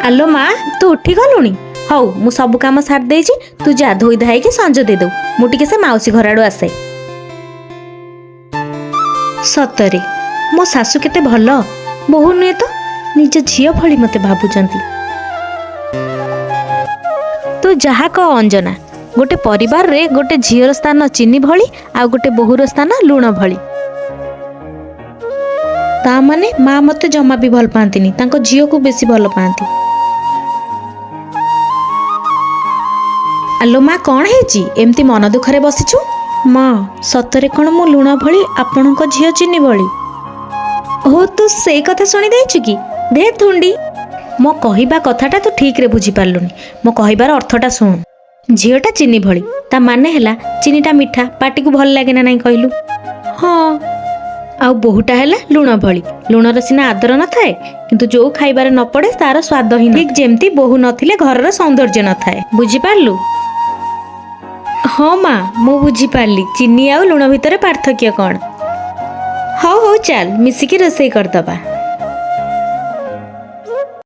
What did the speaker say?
आलो माँ तू उठी गलुणी हौ मु सब काम सारी देइछि तू जा धोई धाइके संज दे दो मु टिके से माउसी घर आड़ू आसे। सतरे मो सासु केते भल बहु नुहे तो निज झियो भली मते भाबुचंती। तू जहा कह अंजना गोटे परिवार रे गोटे झियर स्थान चीनी भली आ गोटे बहुर स्थान लुण भली। ता माने माँ मते जमा भी भल पांतिनी तांको झियो को बेसी भल पांती। आलो माँ कौन है एमती मन दुखरे बसीचु? माँ सतरे कौन मु लुण भली आपण झियो चीनी भली? हो तू से कथा शुणी देचु कि दे थुंडी मो कहिबा कथाटा तू ठीक रे बुझी पारलुनी। मो कहिबार अर्थटा सुन झियोटा चीनी भली ता माने हैला चीनीटा मिठा पाटी को भल लागे ना नहीं कहलु? हाँ आउ बहुटा हैला लुण भली लुणर सिना आदर न थाए किंतु जो खाइबार न पड़े तार स्वाद ही ठीक जेमती बहु नथिले घरर सौंदर्य न थाए। बुझी पारलु? हाँ माँ मु बुझी पारली चीनी आउ लुण भितर पार्थक्य कौन। हौ हौ चल मिसिकी रोसई करदबा।